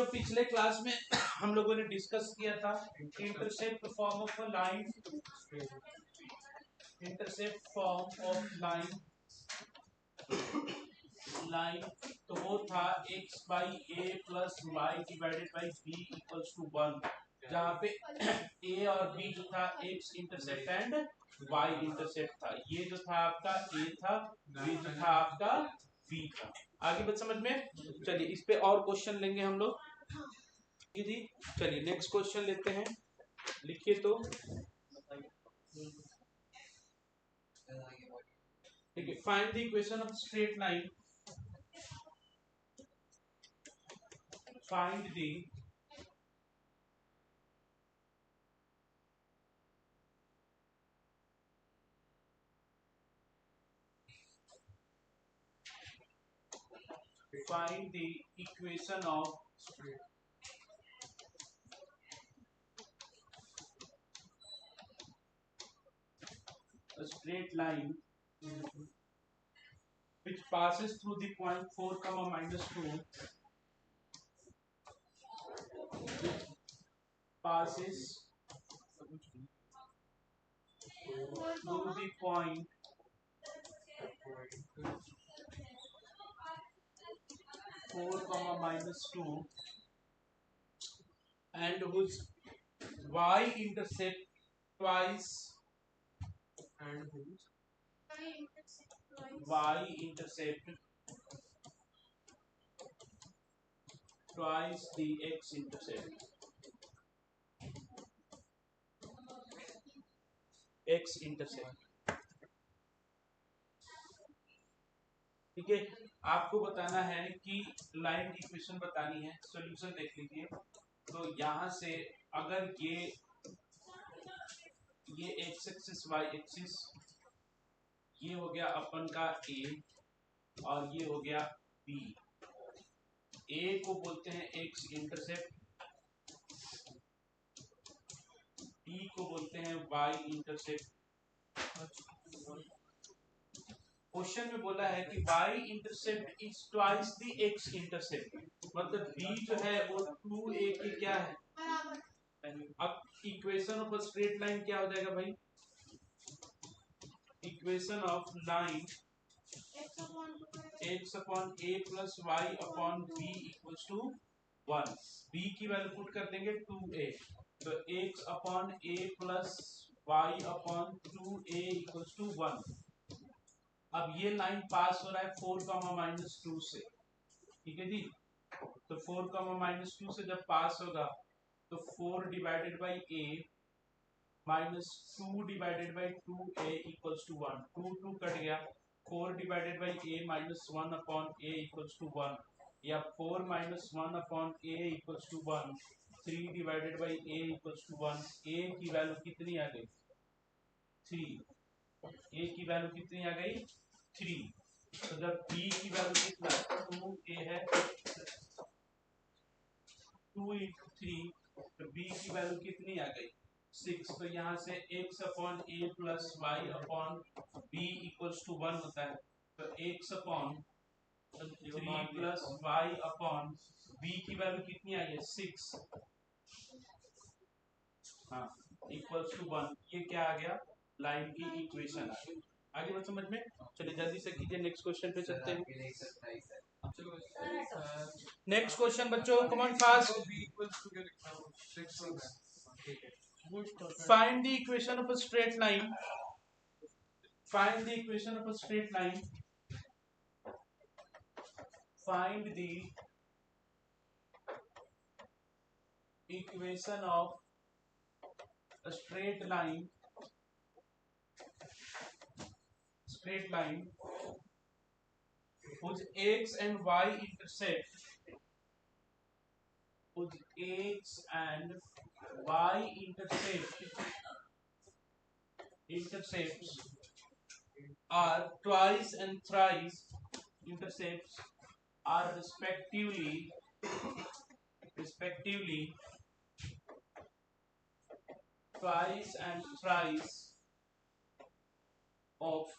बच्चों पिछले क्लास में हम लोगों ने डिस्कस किया था intercept form of line, intercept form of line तो वो था x by a plus y divided by b equals to 1, जहाँ पे a और b जो था x intercept and y intercept था। ये जो था आपका a था, ये जो था आपका b था। आगे बात समझ में? चलिए इस पे और क्वेश्चन लेंगे हम लोग जी। चलिए नेक्स्ट क्वेश्चन लेते हैं, लिखिए तो। ठीक है, find the equation of straight line, find the equation of a straight line which passes through the point 4 comma minus 2, which passes through the point 4 comma minus 2 and whose y intercept twice and whose y intercept twice the x intercept, x intercept। ठीक है, आपको बताना है कि line की equation बतानी है। Solution देख लीजिए। तो यहां से अगर ये एक्स एक्सिस वाई एक्सिस, ये हो गया अपन का ए और ये हो गया बी। ए को बोलते हैं एक्स इंटरसेप्ट, बी को बोलते हैं वाई इंटरसेप्ट। क्वेश्चन में बोला है कि y intercept is twice the x intercept, मतलब b जो है वो 2a के क्या है। अब equation of a straight line क्या हो जाएगा भाई? Equation of line x upon a plus y upon b equals to 1। b की वैल्यू पुट कर देंगे 2a, तो x upon a plus y upon 2a equals to 1। अब ये लाइन पास हो रहा है 4 कामा माइनस 2 से, ठीक है जी। तो 4 कामा माइनस 2 से जब पास होगा तो 4 divided by a minus 2 divided by 2a equals to 1। 2 2 cut गया, 4 divided by a minus 1 upon a equals to 1, या 4 minus 1 upon a equals to 1। 3 divided by a equals to 1। a की value कितनी आ गई? 3। a की value कितनी आ गई? 3। तो जब b की वैल्यू कितना 2a है, 2 इंटू 3, तो b की वैल्यू कितनी आ गई? 6। तो यहाँ से x upon a plus y upon b equals to 1 होता है। तो x upon 3 plus y upon b की वैल्यू कितनी आई है? 6, हाँ, इक्वल्स टू 1। ये क्या आ गया? लाइन की इक्वेशन आ गई। आगे बात समझ में? चलिए जल्दी से कीजिए, नेक्स्ट क्वेश्चन पे चलते हैं। नेक्स्ट क्वेश्चन बच्चों, come on fast. Find the equation of a straight line, find the equation of a straight line, find the equation of a straight line, straight line whose x and y intersect, whose x and y intercepts are twice and thrice intercepts are respectively twice and thrice of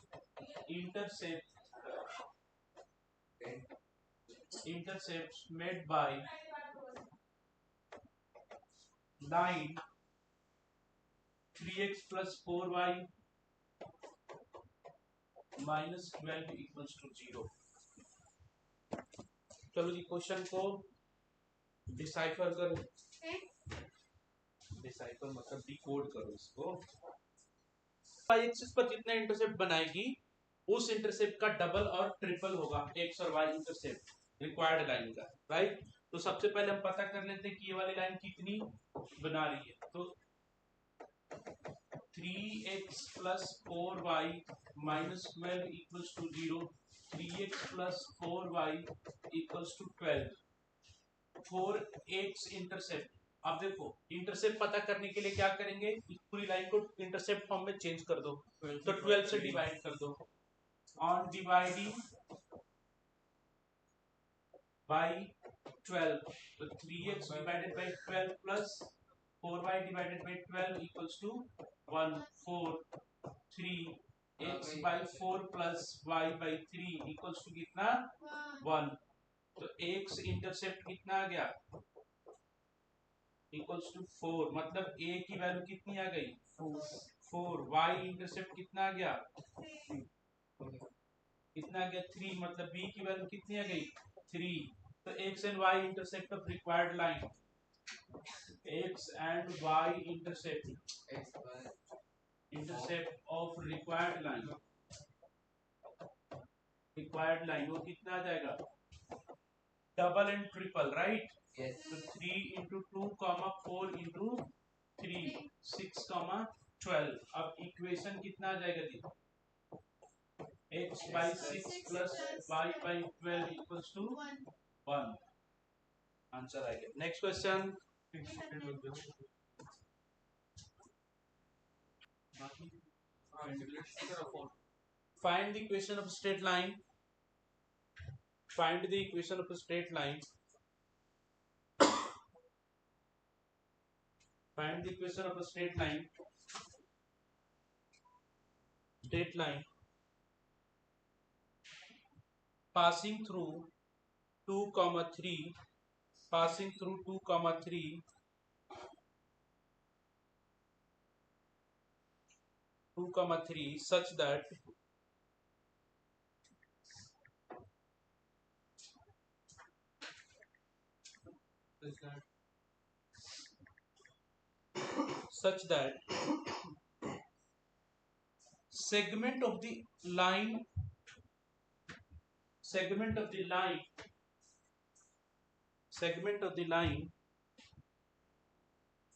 intercepts made by line 3x plus 4y minus 12 equals to 0। चलो जी question को decipher करो, decipher मतलब decode करो इसको। y axis पर जितना intercept बनाएगी उस इंटरसेप्ट का डबल और ट्रिपल होगा x और y इंटरसेप्ट रिक्वायर्ड लाइन का, राइट। तो सबसे पहले हम पता कर लेते हैं कि ये वाली लाइन कितनी बना रही है। तो 3x plus 4y minus 12 equals to 0, 3x plus 4y equals to 12, 4x intercept. अब देखो इंटरसेप्ट पता करने के लिए क्या करेंगे, इस पूरी लाइन को इंटरसेप्ट फॉर्म में चेंज कर दो, तो 12 से डिवाइड कर दो। ऑन डिवाइडिंग बाई 12, तो 3x divided by 12 plus 4y divided by 12 equals to 1, 4, 3, x by 4 plus y by 3 equals to कितना 1। तो x इंटरसेप्ट कितना आ गया इक्वल्स टू 4, मतलब a की वैल्यू कितनी आ गई 4, y इंटरसेप्ट कितना आ गया कितना आ गया 3, मतलब b की वैल्यू कितनी आ गई 3। तो x and y intercept of required line, x and y intercept of required line वो कितना आ जाएगा डबल एंड ट्रिपल, राइट। तो 3 इंटू 2 4 इंटू 3 6 12। अब इक्वेशन कितना आ जाएगा जी x by 6 plus y by 12 equals to 1। Answer आ गया। Next question, find the equation of a straight line, find the equation of a straight line, find the equation of a straight line passing through 2, 3, passing through 2, 3, 2, 3 such that segment of the line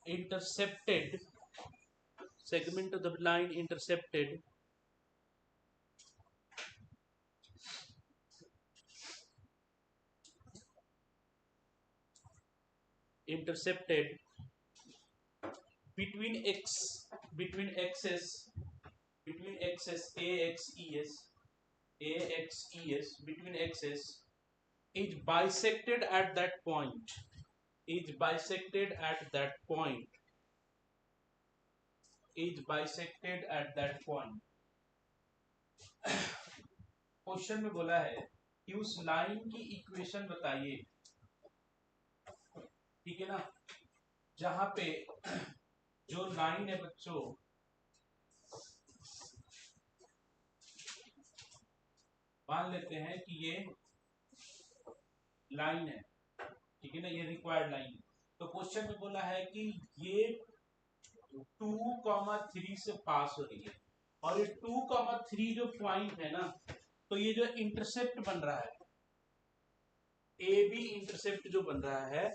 intercepted between axes AXES between axes is bisected at that point, is bisected at that point, is bisected at that point। Question में बोला है कि उस line की equation बताइए, ठीक है ना, जहां पे जो लाइन है बच्चों मान लेते हैं कि ये लाइन है, ठीक है ना, ये रिक्वायर्ड लाइन है। तो क्वेश्चन में बोला है कि ये 2, 3 से पास हो रही है और ये 2, 3 जो पॉइंट है ना, तो ये जो इंटरसेप्ट बन रहा है ए बी इंटरसेप्ट जो बन रहा है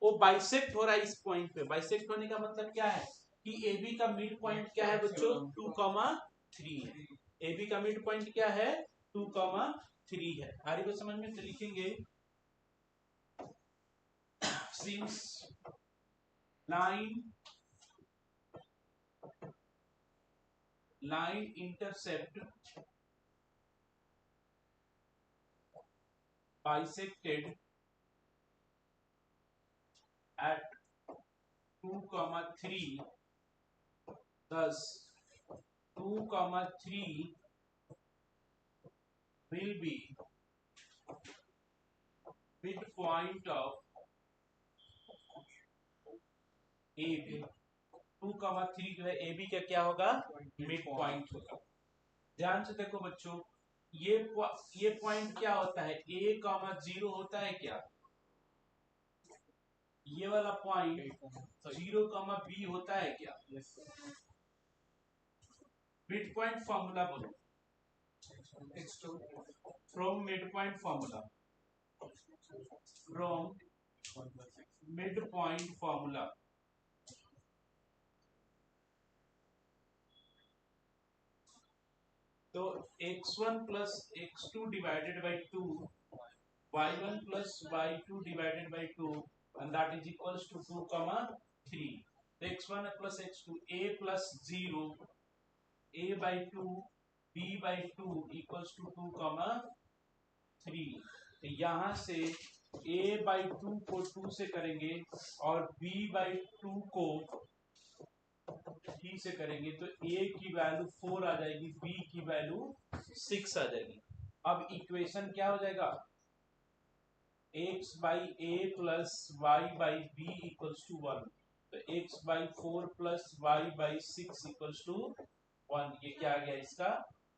वो बाइसेक्ट हो रहा है इस पॉइंट पे। बाइसेक्ट होने का मतलब क्या है कि ए बी का मिड पॉइंट क्या है बच्चों 2, 3 है। ए बी का मिड पॉइंट क्या है 2, 3 है। आगे को समझ में तो लिखेंगे since line intercept bisected at 2, 3, thus 2, 3 will be midpoint of A B, 2,3 जो है ए बी का क्या होगा, मिड पॉइंट होगा। ध्यान से देखो बच्चों, ये पॉइंट क्या होता है, A,0 होता है क्या, ये वाला पॉइंट 0,B होता है क्या, मिड पॉइंट फॉर्मूला बोलो, from mid point formula, from mid point formula. तो x1 plus x2 divided by 2, y1 plus y2 divided by 2 and that is equals to 2,3. तो x1 plus x2 a plus 0 a by 2 b by 2 equals to 2,3. तो यहाँ से a by 2 को 2 से करेंगे और b by 2 को 3 से करेंगे तो a की वैल्यू 4 आ जाएगी, b की वैल्यू 6 आ जाएगी। अब इक्वेशन क्या हो जाएगा, x by a plus y by b equals to 1, तो x by 4 plus y by 6 equals to 1, ये क्या आ गया, इसका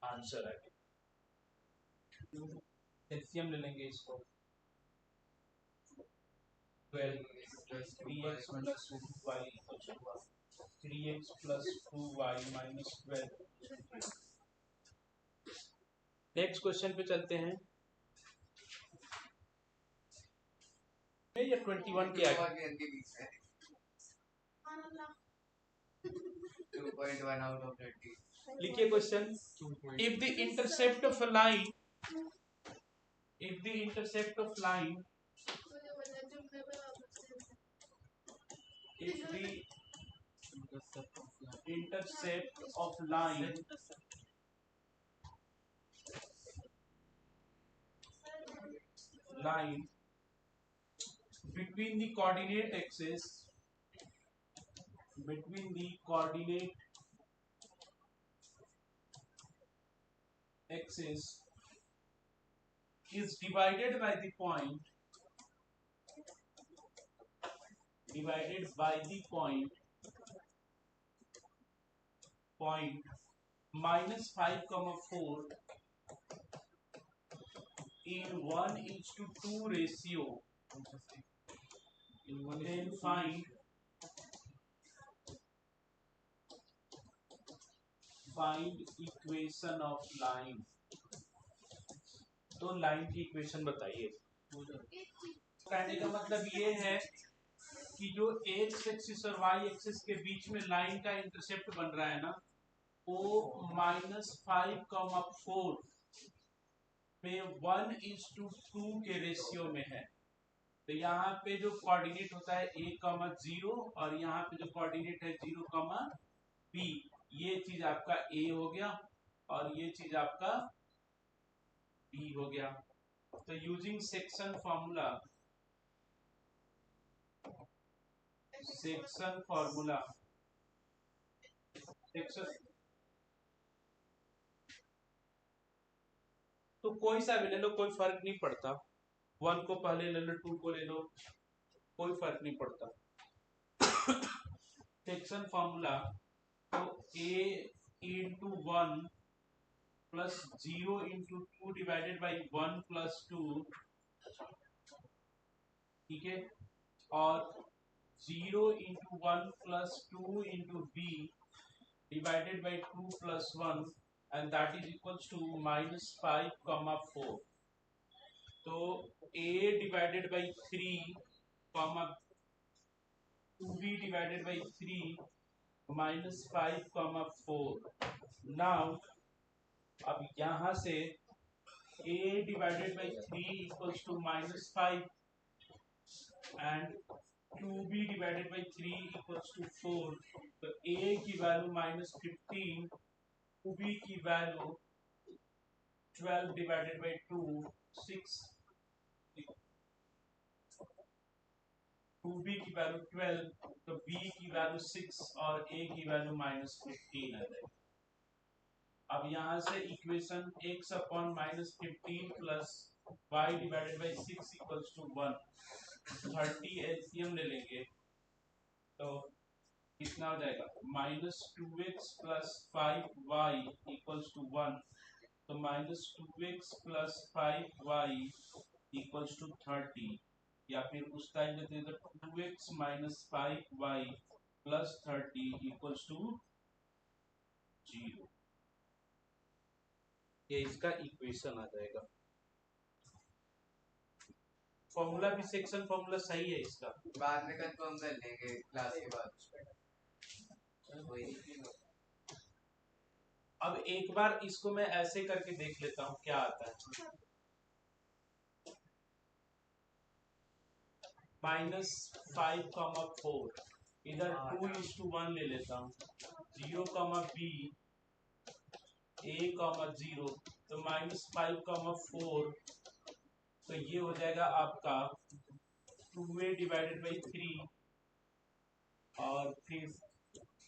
आंसर आ गया। एलसीएम ले लेंगे इसको, 12 3x plus 2y equals to 1, 3x plus 2y minus 12। Next question पे चलते हैं, या 21 के आगे 2.1 out of 30. लिखिए question, if the intercept of a line, if the intercept of line, if the intercept of line between the coordinate axis, between the coordinate axis is divided by the point, divided by the point minus 5,4 in 1:2 ratio, then find equation of line. तो line की equation बताइए। कहने का मतलब ये है कि जो एक्स एक्सिस और वाई एक्सिस के बीच में लाइन का इंटरसेप्ट बन रहा है ना, वो -5,4 में 1:2 के रेशियो में है। तो यहाँ पे जो कोऑर्डिनेट होता है a,0 और यहाँ पे जो कोऑर्डिनेट है 0,b, ये चीज आपका a हो गया और ये चीज आपका b हो गया। तो यूजिंग सेक्शन फॉर्मूला, तो कोई सा भी ले लो, कोई फर्क नहीं पड़ता, 1 को पहले ले लो, 2 को ले लो, कोई फर्क नहीं पड़ता। सेक्शन फॉर्मूला, तो a into 1 plus 0 into 2 divided by 1 plus 2, ठीक है, और 0 into 1 plus 2 into b divided by 2 plus 1 and that is equals to -5,4। तो a divided by 3, 2b divided by 3 -5,4। Now अब यहां से a divided by 3 equals to -5 and 2b divided by 3 equals to 4। तो a की value -15, 2b की value 12 divided by 2 6, 2b की value 12, तो b की वैल्यू 6 और a की वैल्यू -15 आ जाएगी। अब यहां से equation x upon -15 plus y divided by 6 equals to 1, 30 LCM ले लेंगे तो कितना हो जाएगा -2x plus 5y equals to 1। तो -2x plus 5y equals to 30, या फिर उस टाइम देते हैं तो 2x minus 5y plus 30 equals to 0। ये इसका इक्वेशन आ जाएगा। फॉर्मूला भी सेक्शन फॉर्मूला सही है इसका, बाद में कंफर्म कर लेंगे क्लास के बाद। अब एक बार इसको मैं ऐसे करके देख लेता हूँ क्या आता है। -5,4 इधर 2:1 ले लेता हूँ, 0,b a,0 तो -5,4 तो ये हो जाएगा आपका 2a डिवाइडेड बाई 3 और फिर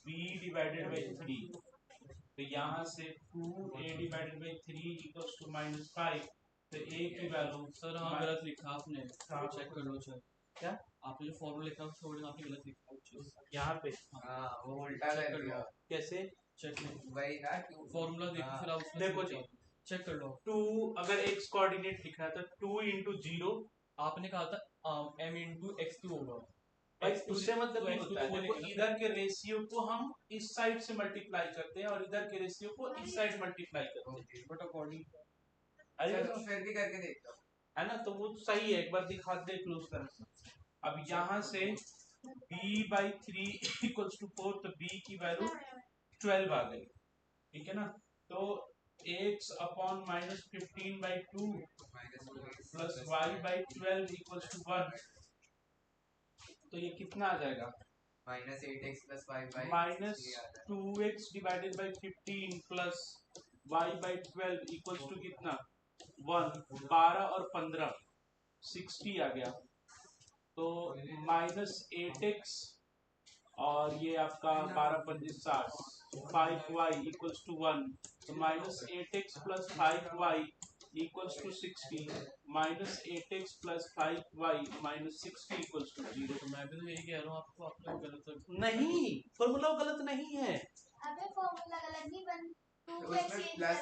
b डिवाइडेड बाई 3। तो यहाँ से 2a divided by 3 equals to -5। तो a की वैल्यू सर हाँ गलत लिखा आपने, चेक कर लो सर। क्या आपने जो फॉर्मूला लिखा है आपने गलत लिखा यहाँ पे हाँ वो उल्टा कर दिया। कैसे चेक वही ना फॉर्मूला देखो फिर आप उसमें देखो जी, चेक कर लो। 2 अगर x कोऑर्डिनेट लिखा है तो 2 इंटू 0 आपने कहा था m इंटू x2 होगा। उससे मतलब नहीं होता है। देखो इधर के रेशियो को हम इस साइड से मल्टीप्लाई करते हैं और इधर के रेशियो को इस साइड मल्टीप्लाई करते हैं, बट अकॉर्डिंग फिर भी करके देखता हूँ, है ना। तो वो सही है, एक बार दिखा दे क्लोज तरह से। अब यहाँ से b/3 इक्वल्स टू 4, तो b की वैल्यू 12 आ गई, ठीक है ना। तो x upon -15/2 plus y/12 equals to 1। तो ये कितना आ जाएगा -8x plus 5y -2x divided by 15 plus y/12 equals to कितना 1। 12 और 15 60 आ गया। तो -8x और ये आपका 12×5 5y इक्वल्स टू 1। तो -8x plus 5y equals to 60, -8x plus 5y minus 60 equals to 0। तो मैं भी तो यही कह रहा हूँ आपको, आपने गलत नहीं, फॉर्मूला गलत नहीं है। अबे फॉर्मूला गलत नहीं बन प्लस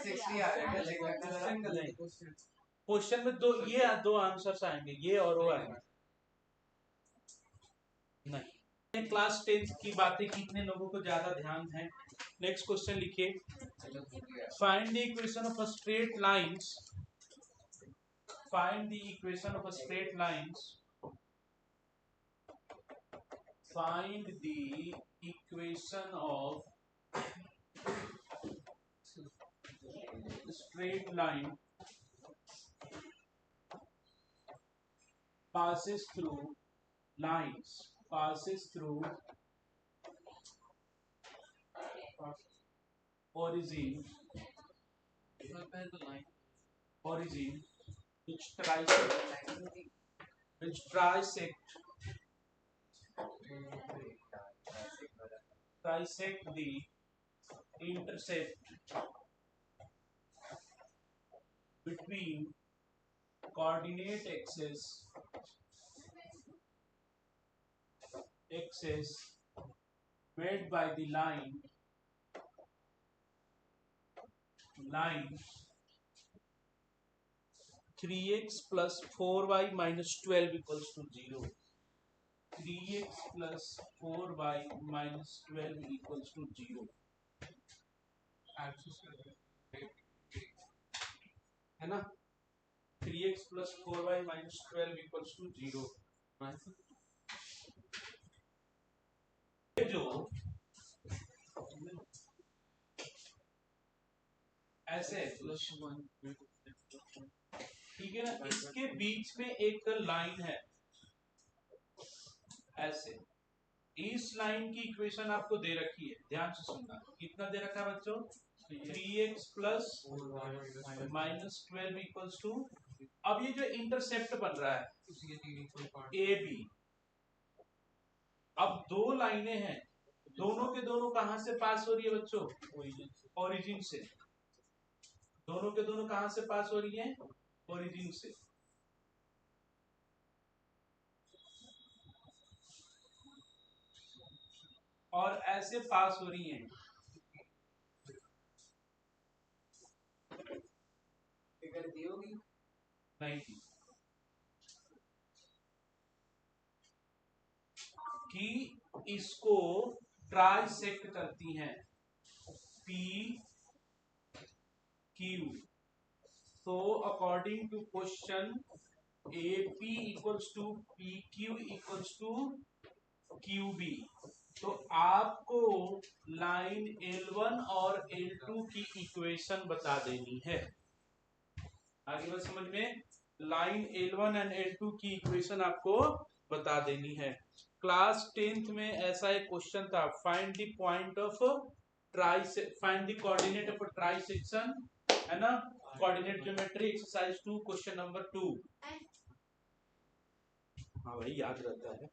60 आ रहा है। क्वेश्चन में दो आंसर्स आएंगे, ये और वो आएंगे। नहीं, क्लास 10 की बातें कितने लोगों को ज्यादा ध्यान है। नेक्स्ट क्वेश्चन लिखिए, find the equation of a straight lines, find the equation of a straight lines, find the equation of straight line passes through lines, passes through origin which trisect the intercept between coordinate axes made by the line 3x plus 4y minus 12 equals to 0. 3x plus 4y minus 12 equals to 0. है ना, 3x plus 4y minus 12 equals to 0। जो ऐसे ठीक है ना, इसके बीच में एक लाइन है ऐसे, इस लाइन की इक्वेशन आपको दे रखी है, ध्यान से सुनना। कितना दे रखा है बच्चों, 3x plus minus 12 equals to, अब ये जो इंटरसेप्ट बन रहा है ए बी, अब दो लाइनें हैं, दोनों के दोनों कहां से पास हो रही है बच्चों, ओरिजिन से। दोनों के दोनों कहां से पास हो रही है, ओरिजिन से। और ऐसे पास हो रही हैं। नहीं कि इसको ट्राइसेक्ट करती हैं पी क्यू। तो according to question AP equals to PQ equals to QB, तो आपको लाइन L1 और L2 की इक्वेशन बता देनी है। आगे बात समझ में, लाइन L1 एंड L2 की इक्वेशन आपको बता देनी है। क्लास 10th में ऐसा एक क्वेश्चन था, find the point of find the coordinate of trisection, है ना, coordinate geometry exercise 2 question number 2। हाँ भाई याद रहता है।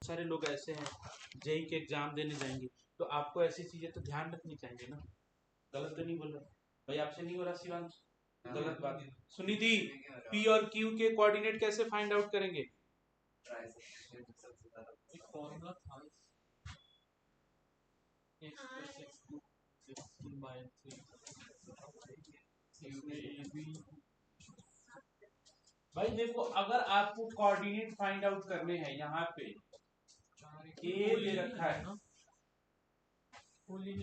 सारे लोग ऐसे हैं जेई के एग्जाम देने जाएंगे तो आपको ऐसी चीजें तो ध्यान रखनी चाहिए ना। गलत तो नहीं बोल रहा भाई, आपसे नहीं हो रहा शिवांश, गलत बात। सुनिधि, पी और क्यू के कोऑर्डिनेट कैसे फाइंड आउट करेंगे? एक फॉर्मूला था x plus x2 16 by 3 भाई देखो, अगर आपको कोऑर्डिनेट फाइंड आउट करने हैं, यहाँ पे ए दे रखा है,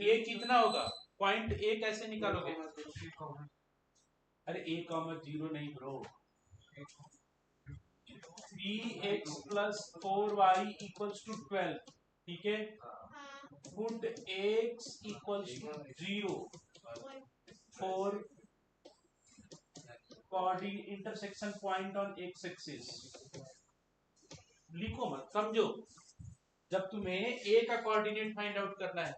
ए कितना होगा, पॉइंट ए कैसे निकालोगे? अरे ए कॉमा 0 नहीं bro, 3x plus 4y equals to 12, ठीक है। Put x equals to 0 for coordinate intersection point on x axis. लिखो मत, समझो। जब तुम्हें a का कोऑर्डिनेट फाइंड आउट करना है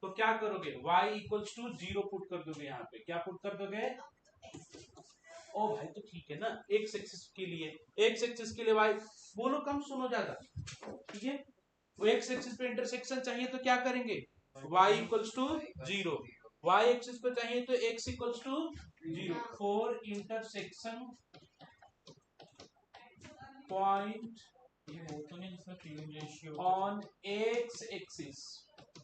तो क्या करोगे, y इक्वल्स टू 0 पुट कर दोगे। यहाँ पे क्या पुट कर दोगे? ओ भाई तो ठीक है ना, x एक्सिस के लिए, x एक्सिस के लिए y, बोलो कम सुनो ज्यादा, ठीक है। वो x एक्सिस पे इंटरसेक्शन चाहिए तो क्या करेंगे, y equals to 0, y axis पे चाहिए तो x equals to 0 for intersection point ये वो तो नहीं जिसमें 3 रेशियो ऑन x एक्सिस।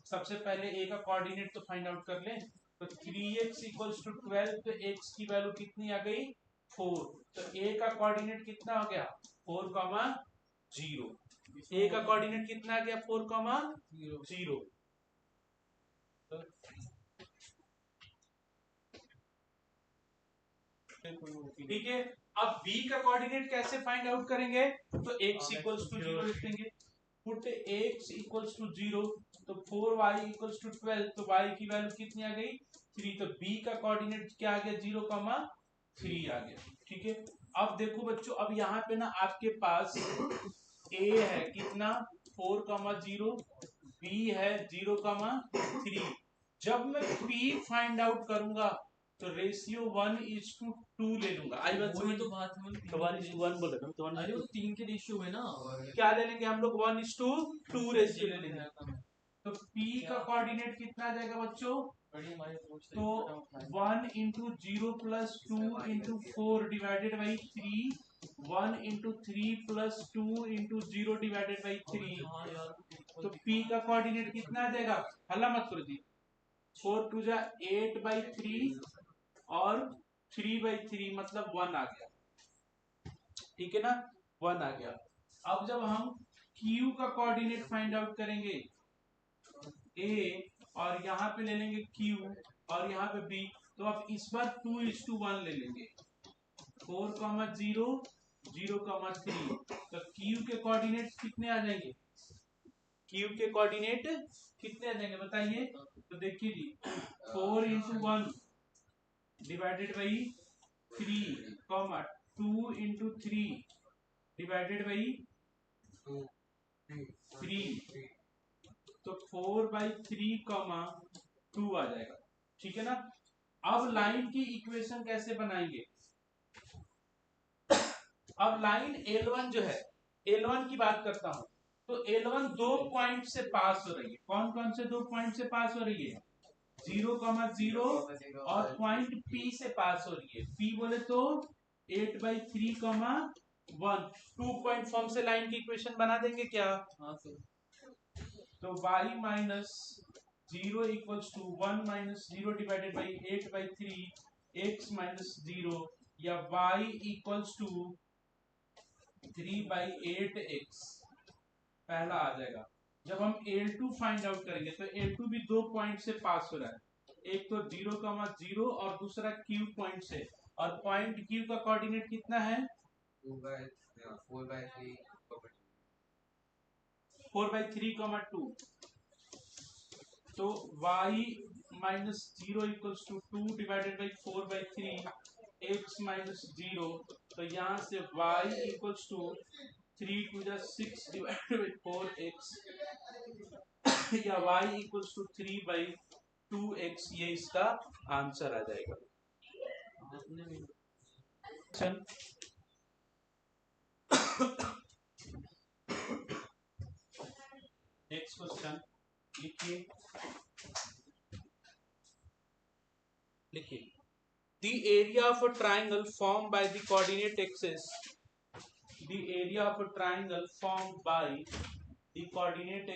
सबसे पहले a का कोऑर्डिनेट तो फाइंड आउट कर लें। तो 3x इक्वल्स टू 12, तो x की वैल्यू कितनी आ गई, 4। तो a का कोऑर्डिनेट कितना हो गया, 4,0। a का कोऑर्डिनेट कितना आ गया, 4,0। ठीक है। अब b का कोऑर्डिनेट कैसे फाइंड आउट करेंगे, तो x इक्वल्स टू 0 लिख देंगे। पुट x इक्वल्स टू 0, तो 4y इक्वल्स टू 12, तो y की वैल्यू कितनी आ गई, 3। तो b का कोऑर्डिनेट क्या आ गया, 0,3 आ गया, ठीक है। अब देखो बच्चों, अब यहाँ पे ना आपके पास a है कितना, 4,0, b है 0,3। जब मैं p फाइंड आउट करूंगा तो रेशियो 1:2 ले लूंगा। आई बात वही समझ, तो बात है, हम तो 1:1 बोल रहा था, अरे वो 3 के रेशियो है ना, क्या ले लेंगे हम लोग, 1:2 रेशियो ले लेंगे। तो p का कोऑर्डिनेट कितना आ जाएगा बच्चों, तो 1:0 plus 2:4 divided by 3, 1:3 plus 2:0 divided by 3। तो p का कोऑर्डिनेट कितना आ जाएगा, हल्ला मत करो जी, 4 2 8/3 और 3/3 मतलब 1 आ गया, ठीक है ना, 1 आ गया। अब जब हम q का कोऑर्डिनेट फाइंड आउट करेंगे, a और यहाँ पे ले लेंगे q और यहाँ पे b, तो अब इस बार 2:1 ले लेंगे, 4,0 0,3। तो q के कोऑर्डिनेट कितने आ जाएंगे, q के कोऑर्डिनेट कितने आ जाएंगे बताइए। तो देखिए जी, 4:1 डिवाइडेड बाई 3, 2:3 डिवाइडेड बाई 3, तो 4/3, 2 आ जाएगा, ठीक है ना। अब लाइन की इक्वेशन कैसे बनाएंगे, अब लाइन L1 जो है, L1 की बात करता हूं, तो L1 दो पॉइंट से पास हो रही है। कौन कौन से दो पॉइंट से पास हो रही है, 0,0 और पॉइंट P से पास हो रही है। P बोले तो 8/3, 1। 2 पॉइंट फॉर्म से लाइन की इक्वेशन बना देंगे क्या, हाँ सर। तो y minus 0 equals to 1 minus 0 divided by 8/3 x minus 0 या y इक्वल्स टू 3/8x पहला आ जाएगा। जब हम L2 फाइंड आउट करेंगे तो L2 भी 2 पॉइंट से पास हो रहा है, एक तो 0,0 और दूसरा Q पॉइंट से, और पॉइंट Q का कोऑर्डिनेट कितना है 4/3,2। तो y minus 0 equals to 2 divided by 4/3 x minus 0। तो यहाँ से y equals to 3 to the 6 divided by 4x या y इक्वल्स टू 3/2x, ये इसका आंसर आ जाएगा। नेक्स्ट क्वेश्चन लिखिए the area of a triangle formed by the coordinate axis, the area of a triangle formed by the coordinate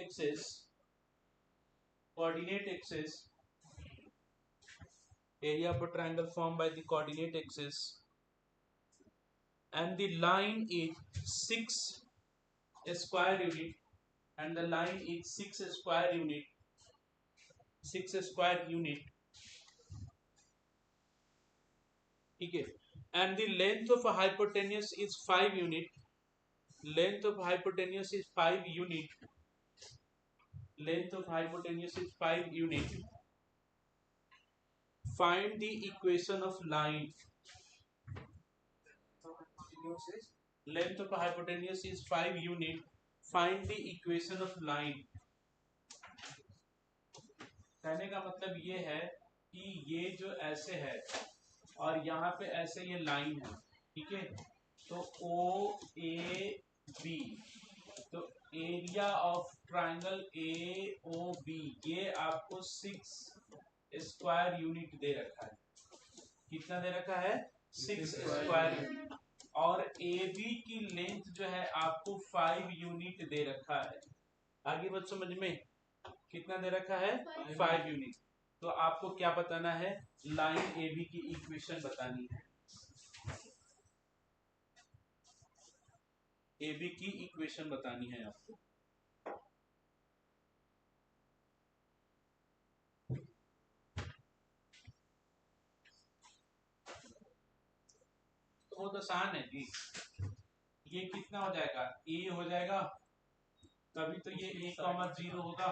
axis area of a triangle formed by the coordinate axis and the line is 6 square unit and the line is 6 square unit ठीक है, and the length of a hypotenuse is 5 unit, length of hypotenuse is 5 unit, find the equation of line, length of hypotenuse is 5 unit, find the equation of line। कहने का मतलब ये है कि ये जो ऐसे है और यहाँ पे ऐसे ये लाइन है, ठीक है, तो OAB, तो एरिया ऑफ ट्राइंगल AOB ये आपको 6 स्क्वायर यूनिट दे रखा है। कितना दे रखा है 6 स्क्वायर यूनिट, और AB की लेंथ जो है आपको 5 यूनिट दे रखा है। आगे बात समझ में, कितना दे रखा है 5 यूनिट। तो आपको क्या बताना है, लाइन AB की इक्वेशन बतानी है, AB की इक्वेशन बतानी है आपको। तो बहुत आसान है जी, ये कितना हो जाएगा A हो जाएगा, तभी तो ये A,0 होगा,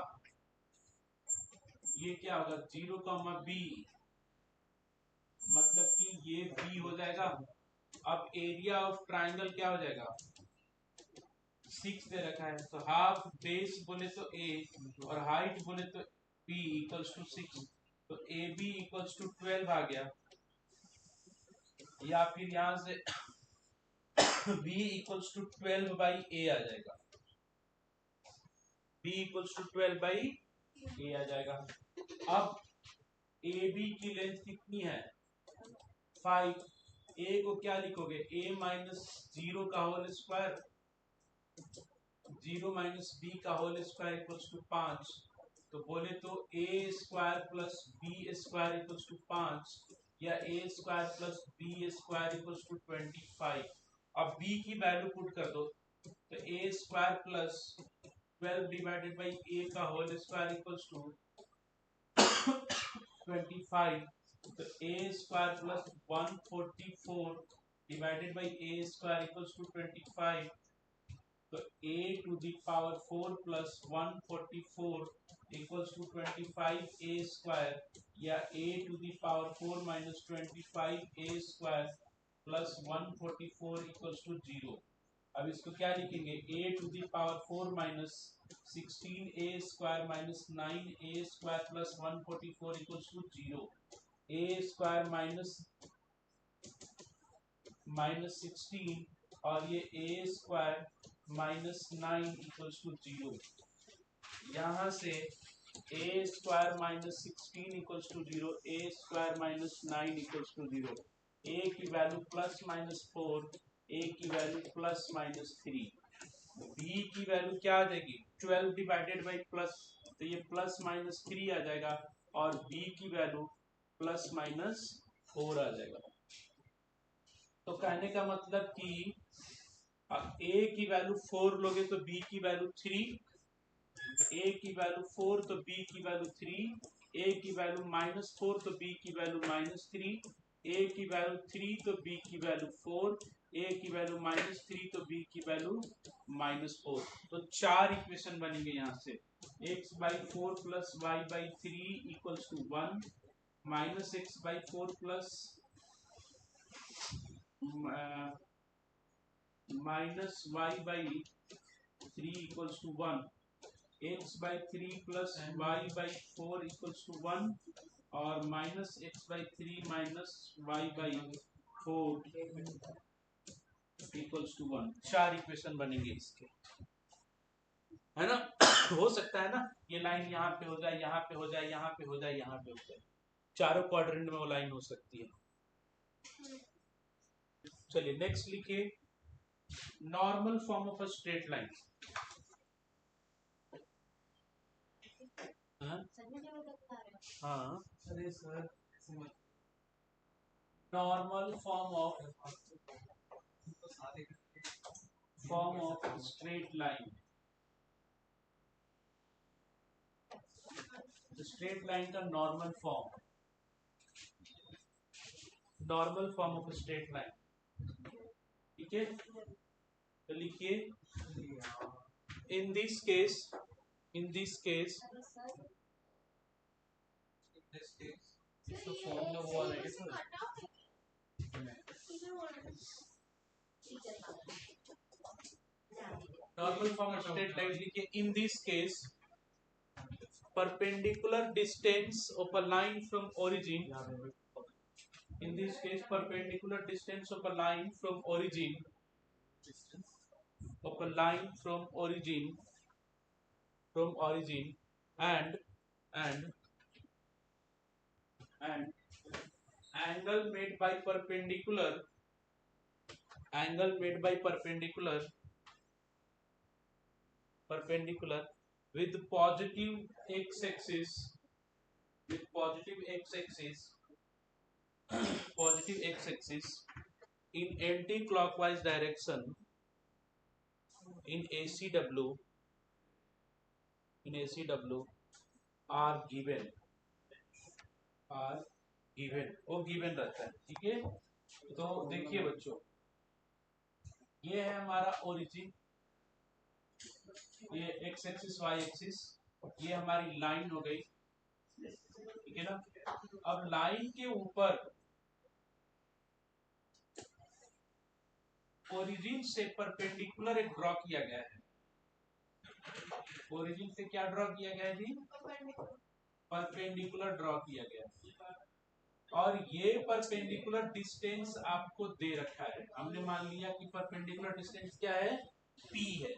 ये क्या होगा 0,B, मतलब कि ये B हो जाएगा। अब एरिया ऑफ ट्राइंगल क्या हो जाएगा 6 दे रखा है, तो हाफ बेस बोले तो A और हाइट बोले तो B इक्वल्स टू 6, तो AB इक्वल्स टू 12 आ गया, या फिर यहां से B इक्वल्स टू 12/A आ जाएगा, B इक्वल्स टू 12/A आ जाएगा। अब AB की लेंथ कितनी है 5, A को क्या लिखोगे A माइनस 0 का होल स्क्वायर, 0 माइनस B का होल स्क्वायर इक्वल्स टू 5, तो बोले तो A square plus B square equals to 5 या A square plus B square equals to 25। अब B की वैल्यू पुट कर दो, तो A square plus 12 divided by A का होल स्क्वायर इक्वल्स टू 25, तो A square plus 144 divided by A square equals to 25, तो A to the power 4 plus 144 equals to 25 A square, या A to the power 4 minus 25 A square plus 144 equals to 0। अब इसको क्या लिखेंगे A to the power 4 minus 16 A square minus 9 A square plus 144 equals to 0, A square minus 16 और ये A square minus 9 equals to 0। यहाँ से A square minus 16 equals to 0, A square minus 9 equals to 0, A की value plus minus 4, A की value plus minus 3, B की value क्या आ जाएगी 12 डिवाइडेड बाई प्लस, तो ये प्लस माइनस 3 आ जाएगा और b की वैल्यू प्लस माइनस 4 आ जाएगा। तो कहने का मतलब कि a की वैल्यू 4 लोगे तो b की वैल्यू 3, a की वैल्यू 4 तो b की वैल्यू 3, a की वैल्यू -4 तो b की वैल्यू -3, a की वैल्यू 3 तो b की वैल्यू 4, a की वैल्यू -3 तो b की वैल्यू -4। तो 4 इक्वेशन बनेंगे यहाँ से। x/4 plus y/3 equals to 1, -x/4 plus -y/3 equals to 1, x/3 plus y/4 equals to 1 और -x/3 minus y/4 equals to 1। 4 equation बनेंगे इसके, है ना। हो सकता है ना ये लाइन यहाँ पे हो जाए, यहाँ पे हो जाए, यहाँ पे हो जाए, यहाँ पे हो जाए, चारों क्वाड्रेंट में वो लाइन हो सकती है। चलिए नेक्स्ट लिखिए, normal form of a straight line. हाँ, अरे sir normal form of straight line. Straight line का normal form of straight line, ठीक है। तो लिखिए, इन दिस केस इसका फॉर्मूला वो आ रहेगा sir. Normal form of straight line लिखिए, in this case perpendicular distance of a line from origin, in this case perpendicular distance of a line from origin and angle made by perpendicular with positive x-axis in anti-clockwise direction in ACW are given, वो given रहता है, ठीक है। तो देखिए बच्चों, ये है हमारा ओरिजिन, ये x एक्सिस y एक्सिस, ये हमारी लाइन हो गई, ठीक है ना। अब लाइन के ऊपर ओरिजिन से परपेंडिकुलर एक ड्रॉ किया गया है। ओरिजिन से क्या ड्रॉ किया गया है जी? परपेंडिकुलर ड्रॉ किया गया है। और ये परपेंडिकुलर डिस्टेंस आपको दे रखा है। हमने मान लिया कि परपेंडिकुलर डिस्टेंस क्या है? P है।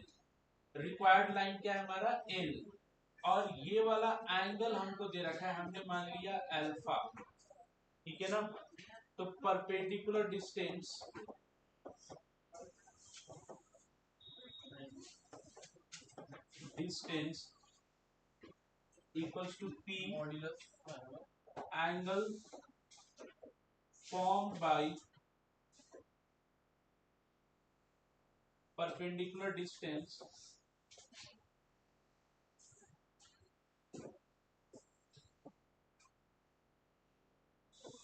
रिक्वायर्ड लाइन क्या है हमारा? L। और ये वाला एंगल हमको दे रखा है, हमने मान लिया अल्फा, ठीक है ना। तो perpendicular distance equals to P angle formed by perpendicular distance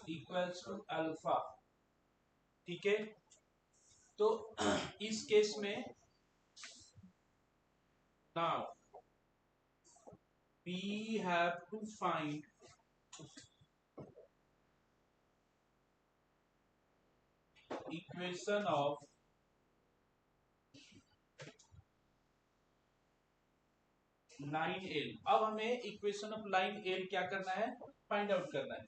equals to alpha, ठीक है। तो इस केस में now we have to find equation of line L. अब हमें इक्वेशन ऑफ लाइन एल क्या करना है? फाइंड आउट करना है।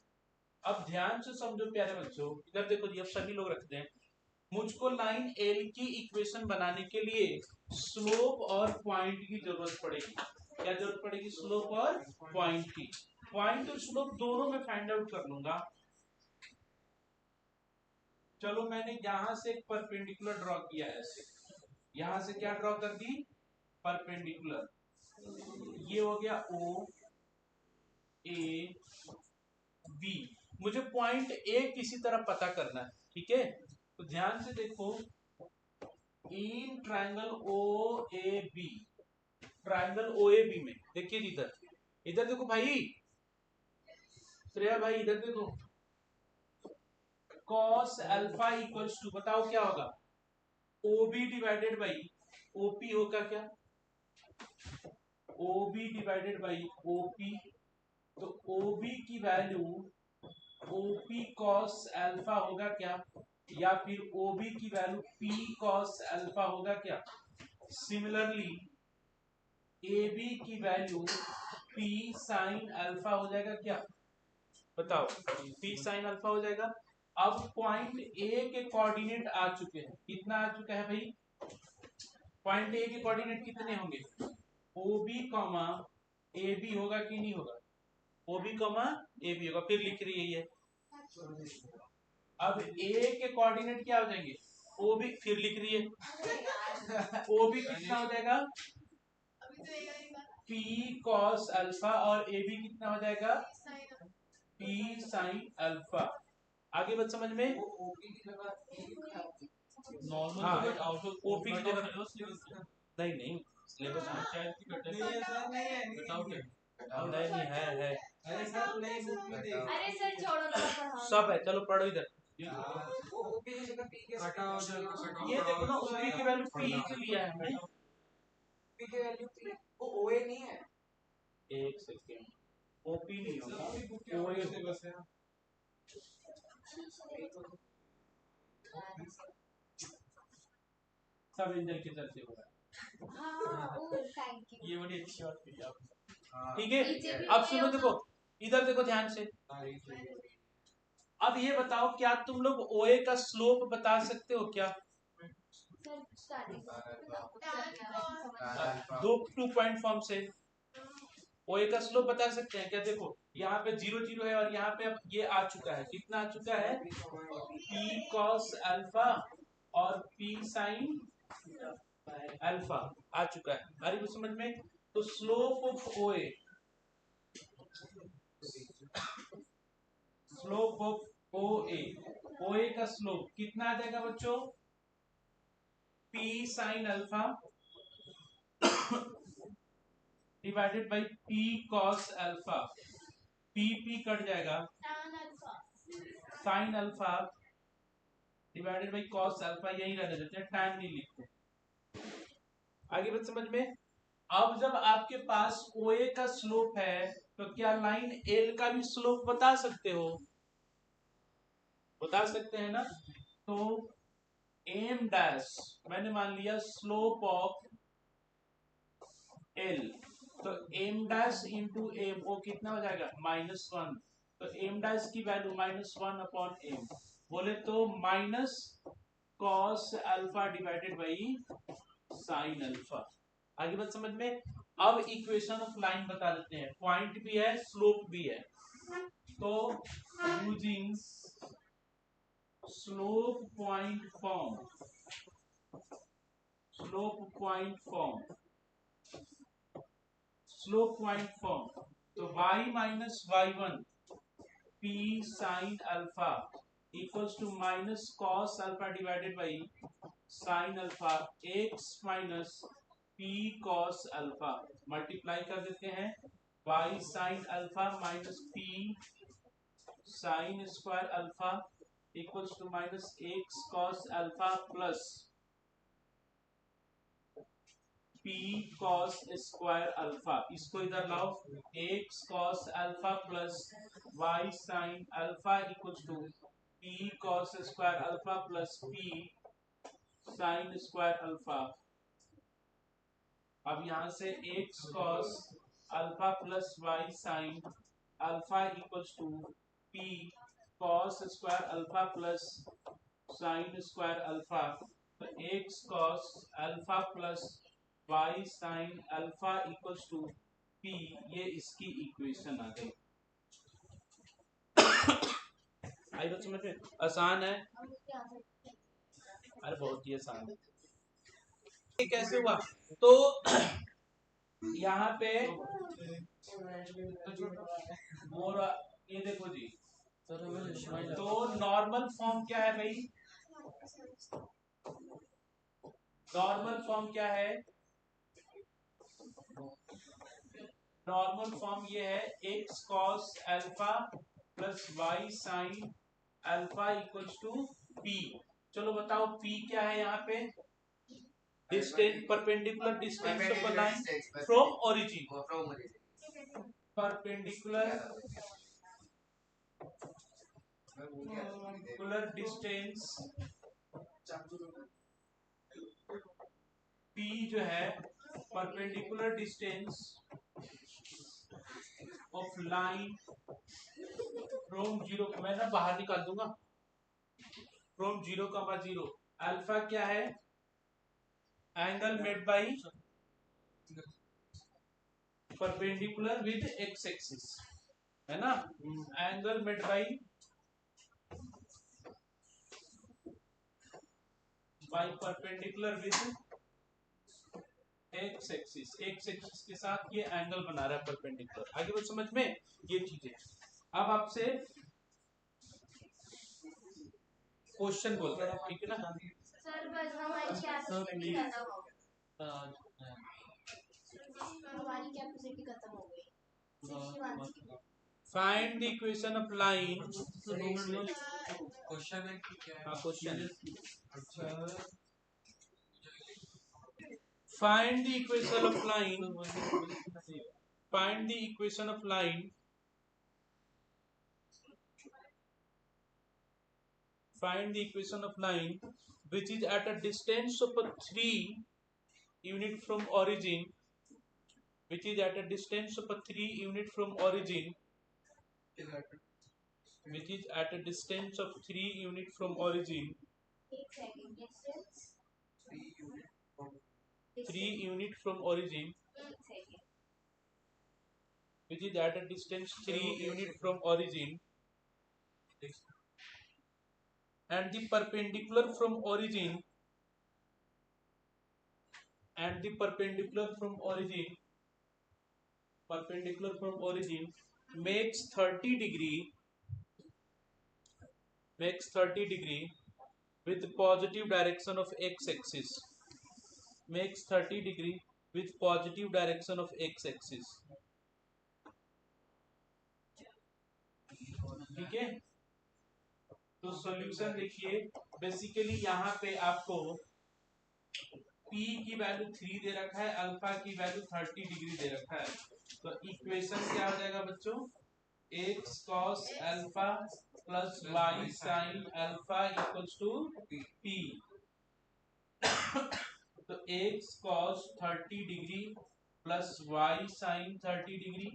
अब ध्यान से समझो प्यारे बच्चों, इधर देखो जी, अब सभी लोग रखते हैं। मुझको लाइन एल की इक्वेशन बनाने के लिए स्लोप और पॉइंट की जरूरत पड़ेगी। क्या जरूरत पड़ेगी? स्लोप और पॉइंट की। पॉइंट और स्लोप दोनों में फाइंड आउट कर लूंगा। चलो मैंने यहां से एक परपेंडिकुलर ड्रॉ किया है, ऐसे यहां से क्या ड्रॉ कर दी? परपेंडिकुलर। ये हो गया O A B। मुझे पॉइंट ए किसी तरह पता करना है, ठीक है। तो ध्यान से देखो, in triangle O A B, triangle O A B में देखिए इधर, इधर देखो भाई, श्रेया भाई इधर देखो, cos अल्फा इक्वल्स टू, बताओ क्या होगा, OB डिवाइडेड बाई OP होगा क्या, OB डिवाइडेड बाई OP। तो OB की वैल्यू OP cos अल्फा होगा क्या, या फिर OB की वैल्यू P cos अल्फा होगा क्या। सिमिलरली AB की वैल्यू P sin अल्फा हो जाएगा क्या, बताओ, P sin अल्फा हो जाएगा। अब पॉइंट ए के कोऑर्डिनेट आ चुके हैं, कितना आ चुका है भाई, पॉइंट ए के कोऑर्डिनेट कितने होंगे, OB कॉमा AB होगा कि नहीं होगा, OB कॉमा AB होगा, फिर लिख रही है। अब ए के कोऑर्डिनेट क्या हो जाएंगे, OB, फिर लिख रही है, OB कितना हो जाएगा P cos अल्फा, और AB कितना हो जाएगा P sin अल्फा। आगे बात समझ में, नॉर्मल हाँ, तो आउट ऑफ ओपी की जगह नहीं नहीं, सिलेबस में शायद की कटे नहीं है सर, नहीं है, कट आउट है। नहीं है, अरे सर नहीं, बुक में देख, अरे सर छोड़ो ना पढ़ाओ। सब है, चलो पढ़ो इधर। वो ओपी की जगह पी के कटा हो जाएगा, ये देखो ना, ओपी की वैल्यू पी ही लिया है हमने। पी के वैल्यू पी, वो ओए नहीं है। एक सेकेंड, ओपी नहीं होगा, ओए होगा। सब इंजन की तरफ से होगा, हाँ, ओ थैंक यू। ये बड़ी अच्छी बात कही आपने, ठीक है। अब सुनो, देखो इधर देखो ध्यान से, अब ये बताओ, क्या तुम लोग ओए का स्लोप बता सकते हो क्या, सर स्टार्टिंग दो 2 पॉइंट फॉर्म से ओए का स्लोप बता सकते हैं क्या। देखो यहाँ पे 0 0 है, और यहाँ पे अब ये आ चुका है, कितना आ चुका है, P cos अल्फा और P sin अल्फा आ चुका है, आ रही समझ में। तो स्लोप ऑफ ओए, स्लोप ऑफ ओए, ओए का स्लोप कितना आ जाएगा बच्चों, P sin alpha divided by P cos alpha, P cut जाएगा, sin alpha divided by cos alpha, यही रहने देते हैं, टाइम नहीं लिखते। आगे बात समझ में। अब जब आपके पास OA का स्लोप है, तो क्या लाइन L का भी स्लोप बता सकते हो, बता सकते हैं ना। तो M डैश, मैंने मान लिया स्लोप ऑफ L, तो M डैश इंटू एम, वो कितना हो जाएगा -1, तो M डैश की वैल्यू -1 अपॉन M, बोले तो minus cos alpha divided by sine alpha. आगे बात समझ में। अब इक्वेशन ऑफ लाइन बता देते हैं, पॉइंट भी है स्लोप भी है, तो using slope point form, slope point form, slope point form, तो y minus y1 p sine alpha equals to minus cos alpha divided by sine alpha x minus p cos alpha, multiply कर देते हैं, y sine alpha minus p sine square alpha equals to minus x cos alpha plus p cos square alpha, इसको इधर लाओ, x cos alpha plus y sine alpha equals to p cos square alpha plus p sine square alpha. अब यहां से x cos alpha plus y sine alpha equals to p cos square alpha plus sine square alpha, तो x cos alpha plus y sine alpha equals to p, ये इसकी equation आ गई। आई बात समझ में, आसान है, अरे बहुत ही आसान है। ये कैसे हुआ, तो यहाँ पे मोर, ये देखो जी, सर हमें तो नॉर्मल फॉर्म क्या है भाई? नॉर्मल फॉर्म क्या है? नॉर्मल फॉर्म ये है x cos alpha plus y sin alpha equals to p। चलो बताओ p क्या है यहाँ पे? Distance, perpendicular distance of a line from origin, perpendicular distance p जो है perpendicular distance of line from zero, मैं ना बाहर निकाल दूंगा, फ्रॉम 0, 0। अल्फा क्या है? Angle made by perpendicular with x axis, है ना? Angle made by perpendicular with x axis, x axis के साथ ये एंगल बना रहा है परपेंडिकुलर। आगे बात समझ में, ये चीजें। अब आपसे क्वेश्चन बोलते हैं, ठीक है ना? सर बस हमारी कैपेसिटी खत्म हो गई, हमारी कैपेसिटी खत्म हो गई। Find the equation of line. Question है कि क्या है? हाँ question, find the equation of line, find the equation of line, find the equation of line which is at a distance of 3 unit from origin, which is at a distance of 3 unit from origin, which is at a distance of 3 unit from origin, एक second, distance 3 unit from origin, एक second, which is at a distance 3 unit from origin, and the perpendicular from origin, and the perpendicular from origin, perpendicular from origin makes 30 degree, makes 30 degree with positive direction of x axis, makes 30 degree with positive direction of x axis, ठीक है? तो solution देखिए, basically यहाँ पे आपको p की value 3 दे रखा है, अल्फा की वैल्यू 30 डिग्री दे रखा है। तो इक्वेशन क्या हो जाएगा बच्चों? x cos alpha plus y sin alpha equals to p। तो x cos 30 degree plus y sin 30 degree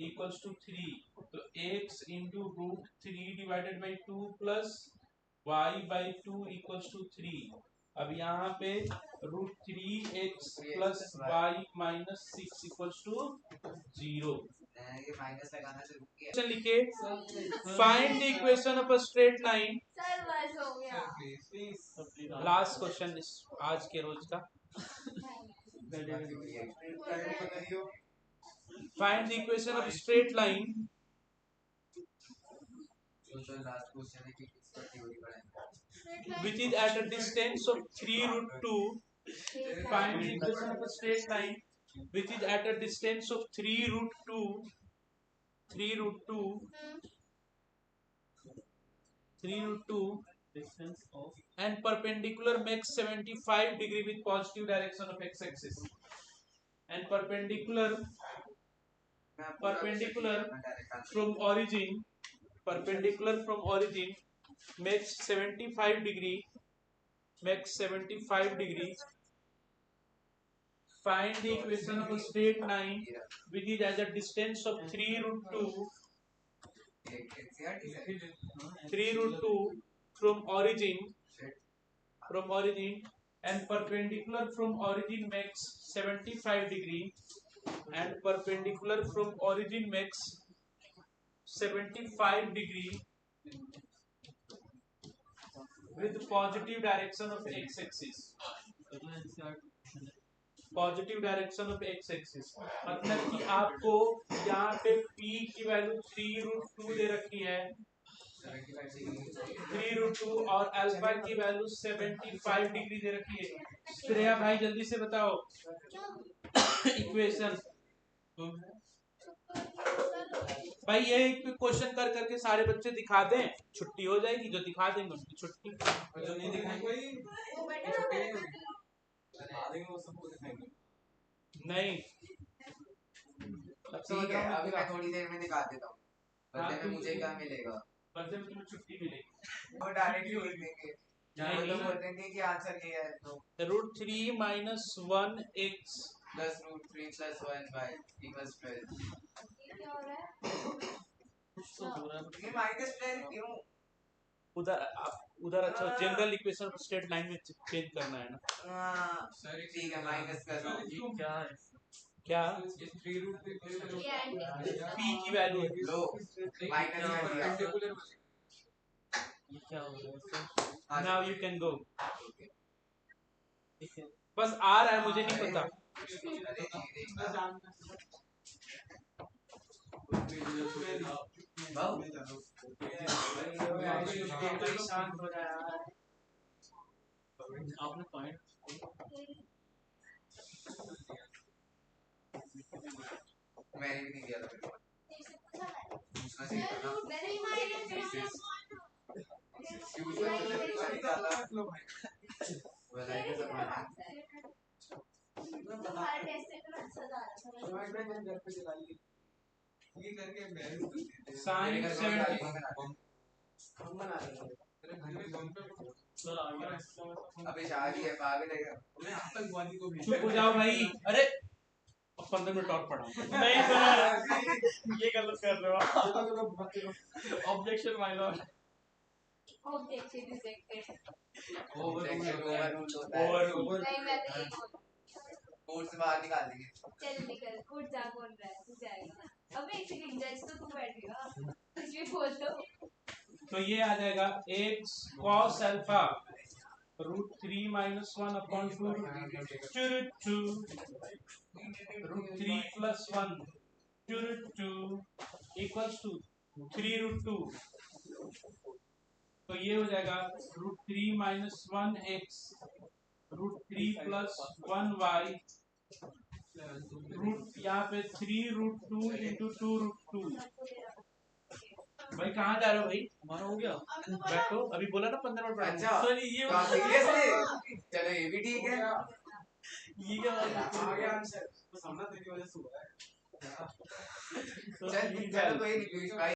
equals to 3। तो x into root 3 divided by 2 plus y by 2 equals to 3। अब यहाँ पे root 3x plus y minus 6 equals to 0। ये minus लगाना शुरू किया। Question लिखे, find the equation of a straight line. Sir बस हो गया। लास्ट क्वेश्चन इस आज के रोज का। Find the equation of straight line last question है कि किसका थ्योरी पढ़ाएंगे? which is at a distance of 3 root 2. Find the equation of a straight line which is at a distance of 3 root 2, 3 root 2, 3 root 2 distance of and perpendicular makes 75 degree with positive direction of x axis, and perpendicular from origin, perpendicular from origin makes 75 degree, makes 75 degree. Find the equation of a straight line which is at a distance of 3 root 2, 3 root 2 from origin, and perpendicular from origin makes 75 degree, and perpendicular from origin makes 75 degree with positive direction of x axis. Positive direction of x axis, मतलब कि आपको यहाँ पे p की value 3√2 दे रखी है, 3√2, और alpha की वैल्यू 75 डिग्री दे रखी है। श्रेया भाई जल्दी से बताओ इक्वेशन। भाई ये क्वेश्चन कर करके सारे बच्चे दिखा दें, छुट्टी हो जाएगी। जो दिखा देंगे उनकी छुट्टी, जो नहीं दिखाएंगे वो सबको दिखाएंगे। नहीं ठीक है, अभी मैं थोड़ी देर में दिखा देता हूँ। बदले में मुझे क्या मिलेगा? बदले में तुम्हें छुट्टी मिलेगी। वो डायरेक्टली बोल देंगे, वो तो बोल देंगे कि आंसर ये है, तो √3 - 1x प्लस √3 + 1 y = 12। ये -12 क्यों? उधर अच्छा जनरल इक्वेशन को स्ट्रेट लाइन में चेंज करना है ना। ठीक है, माइनस कर रहा हूँ। क्या है? क्या ये 3√3 p की वैल्यू है। लो, माइनस कर दिया। ये क्या हो रहा है? Now you can go. बस आ रहा है, मुझे नहीं पता। शांत हो जाए। आपने पॉइंट मैंने भी नहीं दिया था फिर। दूसरा सही था ना? साइन 70। अबे शादी है, पागल है क्या? चुप हो जाओ भाई। अरे 15 मिनट और पढ़ा। नहीं सर, ये गलत कर रहे हो। Objection my Lord. Objection rejected. Overrule होता है। ओवररूल। नहीं, मैं तो ये बोल कोर्ट से बाहर निकाल देंगे। चल निकल, उठ जा, बोल रहा है, तू जाएगा। अबे एक सेकंड, जज तो तू बैठेगा, कुछ भी बोल दो। तो ये आ जाएगा x cos अल्फा √3 - 1/2 √3 + 1 2 = 3√2। तो ये हो जाएगा √3 - 1x √3 + 1y यहाँ पे 3√2 × 2√2। भाई कहाँ जा रहे हो भाई? हमारा हो गया। बैठो, अभी बोला ना 15 मिनट। अच्छा, सर ये सीरियसली? चलो ये भी ठीक है। ये क्या आ गया आंसर। सामना तेरी वजह से हुआ है। चल, चलो कोई नहीं, भाई